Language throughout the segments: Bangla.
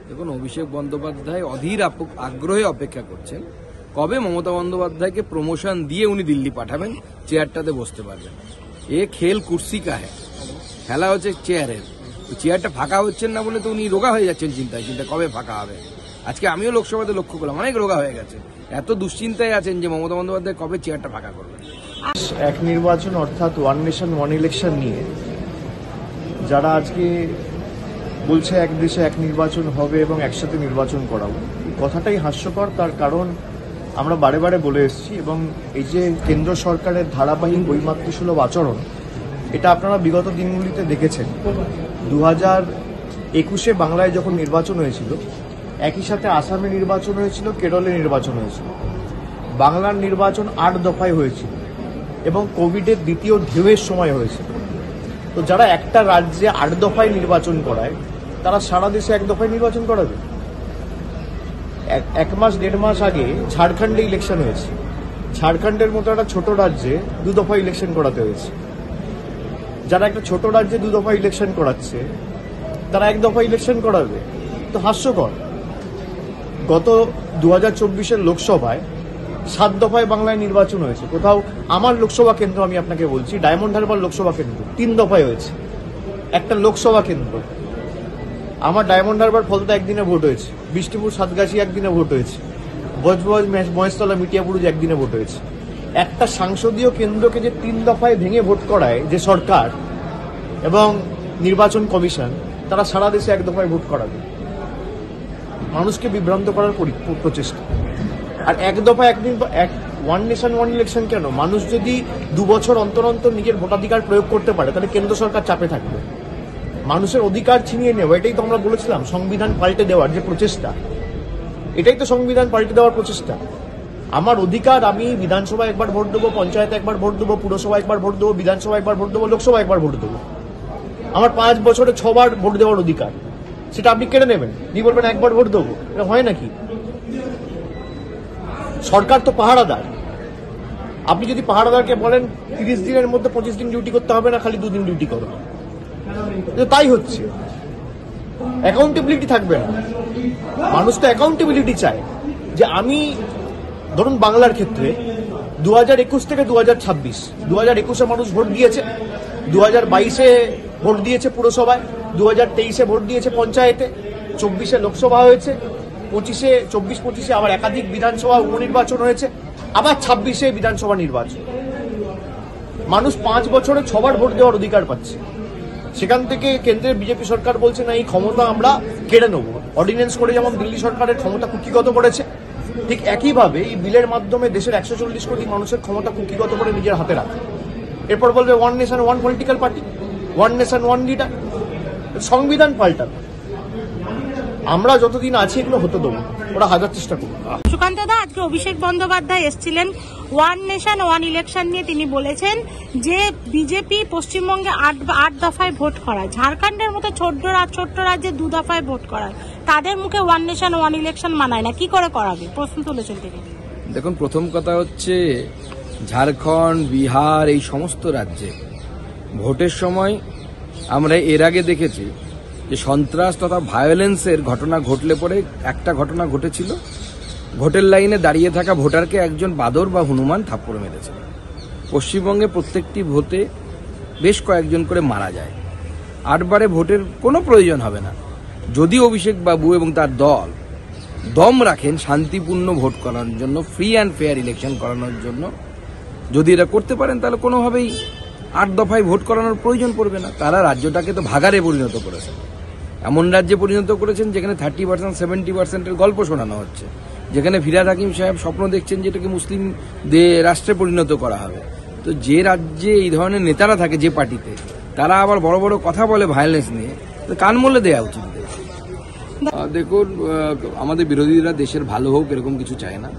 দেখুন, অভিষেক বন্দ্যোপাধ্যায় অধীর আগ্রহে অপেক্ষা করছেন কবে মমতা বন্দ্যোপাধ্যায়কে প্রমোশন দিয়ে উনি দিল্লি পাঠাবেন, চেয়ারটাতে বসতে পারবেন। এ খেল কুর্সি কা হ্যাঁ, খেলা হচ্ছে চেয়ারের। চেয়ারটা ফাঁকা হচ্ছেন না বলে তো উনি রোগা হয়ে যাচ্ছেন চিন্তায় কবে ফাঁকা হবে। আজকে আমিও লোকসভাতে লক্ষ্য করলাম অনেক রোগা হয়ে গেছে, এত দুশ্চিন্তায় আছেন যে মমতা বন্দ্যোপাধ্যায় কবে চেয়ারটা ফাঁকা করবেন। এক নির্বাচন অর্থাৎ ওয়ান নেশন ওয়ান ইলেকশন নিয়ে যারা আজকে বলছে এক দেশে এক নির্বাচন হবে এবং একসাথে নির্বাচন করাবো, কথাটাই হাস্যকর। তার কারণ আমরা বারে বারে বলে এসেছি এবং এই যে কেন্দ্র সরকারের ধারাবাহিক বৈমাতৃসুলভ আচরণ, এটা আপনারা বিগত দিনগুলিতে দেখেছেন। 2021-এ বাংলায় যখন নির্বাচন হয়েছিল, একই সাথে আসামে নির্বাচন হয়েছিল, কেরলে নির্বাচন হয়েছিল। বাংলার নির্বাচন 8 দফায় হয়েছিল এবং কোভিডের দ্বিতীয় ঢেউয়ের সময় হয়েছিল। তো যারা একটা রাজ্যে 8 দফায় নির্বাচন করায়, তারা সারা দেশে 1 দফায় নির্বাচন করাবে। 1 মাস 1.5 মাস আগে ঝাড়খণ্ডে ইলেকশন হয়েছে। ঝাড়খণ্ডের মতো একটা ছোট রাজ্যে 2 দফা ইলেকশন করাতে হয়েছে। যারা একটা ছোট রাজ্যে 2 দফা ইলেকশন করাচ্ছে, তারা 1 দফা ইলেকশন করাবে, তো হাস্যকর। গত 2024-এর লোকসভায় 7 দফায় বাংলায় নির্বাচন হয়েছে। কোথাও আমার লোকসভা কেন্দ্র, আমি আপনাকে বলছি, ডায়মন্ড হারবার লোকসভা কেন্দ্র 3 দফায় হয়েছে। একটা লোকসভা কেন্দ্র আমার ডায়মন্ড হারবার ফলতা একদিনে ভোট হয়েছে, বিষ্ণুপুর সাতগাছি একদিনে ভোট হয়েছে, বজবজ মহেশতলা মিটিয়াপুরুজ একদিনে ভোট হয়েছে। একটা সংসদীয় কেন্দ্রকে যে 3 দফায় ভেঙে ভোট করায় যে সরকার এবং নির্বাচন কমিশন, তারা সারা দেশে 1 দফায় ভোট করাবে। মানুষকে বিভ্রান্ত করার প্রচেষ্টা। আর 1 দফা একদিন ওয়ান নেশন ওয়ান ইলেকশন কেন? মানুষ যদি 2 বছর অন্তর অন্তর নিজের ভোটাধিকার প্রয়োগ করতে পারে, তাহলে কেন্দ্র সরকার চাপে থাকবে। মানুষের অধিকার ছিনিয়ে নেওয়া, এটাই তো আমরা বলেছিলাম সংবিধান পাল্টে দেওয়ার যে প্রচেষ্টা, এটাই তো সংবিধান পাল্টে দেওয়ার প্রচেষ্টা। আমার অধিকার, আমি বিধানসভায় 1বার ভোট দেবো, পঞ্চায়েতে 1বার ভোট দেবো, পুরসভায় 1বার ভোট দেবো, বিধানসভায় 1বার ভোট দেবো, লোকসভায় 1বার ভোট দেবো। আমার 5 বছরে 6 বার ভোট দেওয়ার অধিকার, সেটা আপনি কেড়ে নেবেন, দিয়ে বলবেন 1বার ভোট দেবো। এটা হয় নাকি? সরকার তো পাহারাদার। আপনি যদি পাহারাদারকে বলেন 30 দিনের মধ্যে 25 দিন ডিউটি করতে হবে না, খালি 2 দিন ডিউটি করো, তাই হচ্ছে। অ্যাকাউন্টেবিলিটি থাকবে না। মানুষ তো অ্যাকাউন্টেবিলিটি চায় যে আমি, ধরুন বাংলার ক্ষেত্রে 2021 থেকে 2026, 2021-এ মানুষ ভোট দিয়েছে, 2022-এ ভোট দিয়েছে পুরসভায়, 2023-এ ভোট দিয়েছে পঞ্চায়েতে, 24-এ লোকসভা হয়েছে, 24-25-এ আবার একাধিক বিধানসভা উপনির্বাচন হয়েছে, আবার 26-এ বিধানসভা নির্বাচন। মানুষ 5 বছরে 6 বার ভোট দেওয়ার অধিকার পাচ্ছে। সেখান থেকে কেন্দ্রের বিজেপি সরকার বলছে না, এই ক্ষমতা আমরা কেড়ে নেব। অর্ডিন্যান্স করে যেমন দিল্লি সরকারের ক্ষমতা কুক্ষিগত করেছে, ঠিক একইভাবে এই বিলের মাধ্যমে দেশের 140 কোটি মানুষের ক্ষমতা কুক্ষিগত করে নিজের হাতে রাখে। এরপর বলবে one nation one political party, one nation one leader. সংবিধান পাল্টাবে। আমরা যতদিন আছি এগুলো হতে দেবো, ওরা হাজার চেষ্টা করবে। সুকান্ত দা, আজকে অভিষেক বন্দ্যোপাধ্যায় এসেছিলেন ওয়ান নেশন ওয়ান ইলেকশন নিয়ে। তিনি বলেছেন যে বিজেপি পশ্চিমবঙ্গে 8 দফায় ভোট করায়, ঝাড়খণ্ডের মতো ছোট্ট রাজ্যে 2 দফায় ভোট করায়, তাদের মুখে ওয়ান নেশন ওয়ান ইলেকশন মানায় না, কি করে করাবে? প্রশ্ন তুলেছেন তিনি। দেখুন, প্রথম কথা হচ্ছে ঝাড়খণ্ড, বিহার, এই সমস্ত রাজ্যে ভোটের সময় আমরা এর আগে দেখেছি যে সন্ত্রাস তথা ভায়োলেন্সের ঘটনা ঘটলে পরে একটা ঘটনা ঘটেছিল, ভোটের লাইনে দাঁড়িয়ে থাকা ভোটারকে একজন বাদর বা হনুমান থাপ্পড় মেরেছিল। পশ্চিমবঙ্গে প্রত্যেকটি ভোটে বেশ কয়েকজন করে মারা যায়। 8 বারে ভোটের কোনো প্রয়োজন হবে না যদি অভিষেক বাবু এবং তার দল দম রাখেন শান্তিপূর্ণ ভোট করানোর জন্য, ফ্রি অ্যান্ড ফেয়ার ইলেকশন করানোর জন্য। যদি এটা করতে পারেন তাহলে কোনোভাবেই 8 দফায় ভোট করানোর প্রয়োজন পড়বে না। তারা রাজ্যটাকে তো ভাগাড়ে পরিণত করেছেন, এমন রাজ্যে পরিণত করেছেন যেখানে 30%, 70%-এর গল্প শোনানো হচ্ছে, যেখানে ফিরহাদ হাকিম সাহেব স্বপ্ন দেখছেন যেটাকে মুসলিম রাষ্ট্রে পরিণত করা হবে। তো যে রাজ্যে এই ধরনের নেতারা থাকে, যে পার্টিতে, তারা আবার বড় বড় কথা বলে ভায়োলেন্স নিয়ে, কান মলে দেওয়া উচিত। দেখুন, আমাদের বিরোধীরা দেশের ভালো হোক এরকম কিছু চায় না।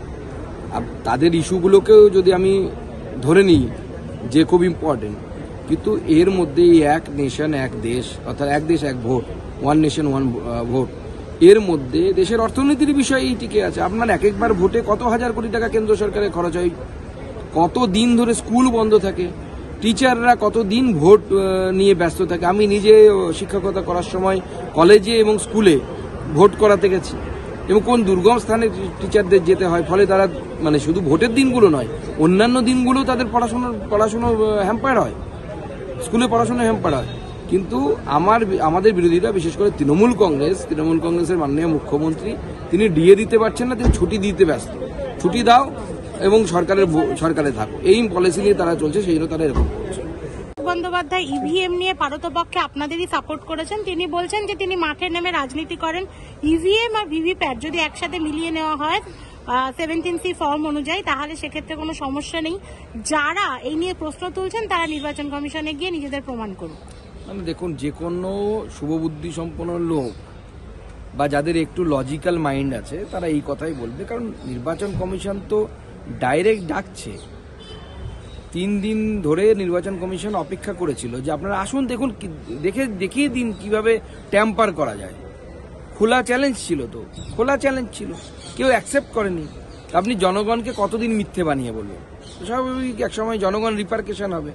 তাদের ইস্যুগুলোকেও যদি আমি ধরে নিই যে খুব ইম্পর্টেন্ট, কিন্তু এর মধ্যে এক নেশন এক দেশ, অর্থাৎ এক দেশ এক vote, one nation one vote, এর মধ্যে দেশের অর্থনীতির বিষয় এই টিকে আছে। আপনার একবার ভোটে কত হাজার কোটি টাকা কেন্দ্র সরকারের খরচ হয়, কত দিন ধরে স্কুল বন্ধ থাকে, টিচাররা কতদিন ভোট নিয়ে ব্যস্ত থাকে। আমি নিজে শিক্ষকতা করার সময় কলেজে এবং স্কুলে ভোট করাতে গেছি এবং কোন দুর্গম স্থানে টিচারদের যেতে হয়, ফলে তারা মানে শুধু ভোটের দিনগুলো নয় অন্যান্য দিনগুলো তাদের পড়াশোনা হ্যাম্পার হয়, স্কুলে পড়াশোনা হ্যাম্পার হয়। কিন্তু আমাদের বিরোধীরা বিশেষ করে তৃণমূল কংগ্রেসের মাননীয় মুখ্যমন্ত্রী তিনি ডিএ দিতে পারছেন না, তিনি ছুটি দিতে ব্যস্ত। ছুটি দাও এবং সরকারে থাকো, এই পলিসি নিয়ে তারা চলছে, সেই জন্য তারা এরকম করছে। বন্দ্যোপাধ্যায় ইভিএম নিয়ে পারতপক্ষে আপনাদেরই সাপোর্ট করেছেন, তিনি বলছেন যে তিনি মাঠে নেমে রাজনীতি করেন। ইভিএম আর ভিভিপ্যাট যদি একসাথে মিলিয়ে নেওয়া হয় 17C ফর্ম অনুযায়ী তাহলে সেক্ষেত্রে কোনো সমস্যা নেই। যারা এই নিয়ে প্রশ্ন তুলছেন তারা নির্বাচন কমিশনে গিয়ে নিজেদের প্রমাণ করুন। মানে দেখুন, যে কোনো শুভবুদ্ধি সম্পন্ন লোক বা যাদের একটু লজিক্যাল মাইন্ড আছে তারা এই কথাই বলবে, কারণ নির্বাচন কমিশন তো ডাইরেক্ট ডাকছে। 3 দিন ধরে নির্বাচন কমিশন অপেক্ষা করেছিল যে আপনারা আসুন, দেখুন, দেখিয়ে দিন কিভাবে ট্যাম্পার করা যায়। খোলা চ্যালেঞ্জ ছিল, কেউ অ্যাকসেপ্ট করেনি। আপনি জনগণকে কতদিন মিথ্যে বানিয়ে বলবেন? স্বাভাবিক একসময় জনগণ রিপারকেশন হবে।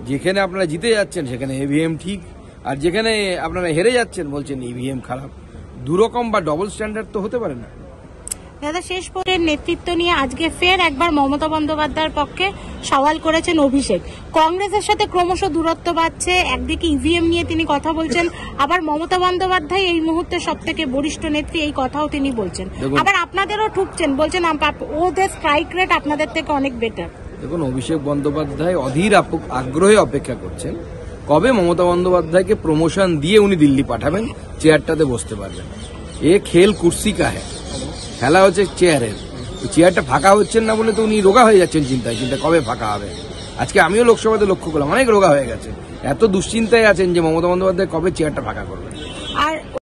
যেখানে আপনারা জিতে যাচ্ছেন সেখানে ইভিএম ঠিক, আর যেখানে আপনারা হেরে যাচ্ছেন বলছেন ইভিএম খারাপ। দুরকম বা ডবল স্ট্যান্ডার্ড তো হতে পারে না। দাদা, শেষ পর্যন্ত নেতৃত্ব নিয়ে আজকে ফের একবার মমতা বন্দ্যোপাধ্যায়ের পক্ষে সওয়াল করেছেন অভিষেক। কংগ্রেসের সাথে ক্রমশ দূরত্ব বাড়ছে, একদিকে ইভিএম নিয়ে তিনি কথা বলছেন, আবার মমতা বন্দ্যোপাধ্যায় এই মুহূর্তে সবথেকে বরিষ্ঠ নেত্রী, এই কথাও তিনি বলছেন। আবার আপনাদেরও ঠুকছেন, বলছেন ওদের স্ট্রাইক রেট আপনাদের থেকে অনেক বেটার। দেখুন, অভিষেক বন্দ্যোপাধ্যায় অধীর আগ্রহে অপেক্ষা করছেন কবে মমতা বন্দ্যোপাধ্যায়কে প্রমোশন দিয়ে উনি দিল্লি পাঠাবেন, চেয়ারটাতে বসতে পারবেন। এ খেল কুর্সি কা হ্যায়, খেলা হচ্ছে চেয়ারের। চেয়ারটা ফাঁকা হচ্ছেন না বলে তো উনি রোগা হয়ে যাচ্ছেন চিন্তায় কবে ফাঁকা হবে। আজকে আমিও লোকসভাতে লক্ষ্য করলাম অনেক রোগা হয়ে গেছে, এত দুশ্চিন্তায় আছেন যে মমতা বন্দ্যোপাধ্যায় কবে চেয়ারটা ফাঁকা করবেন।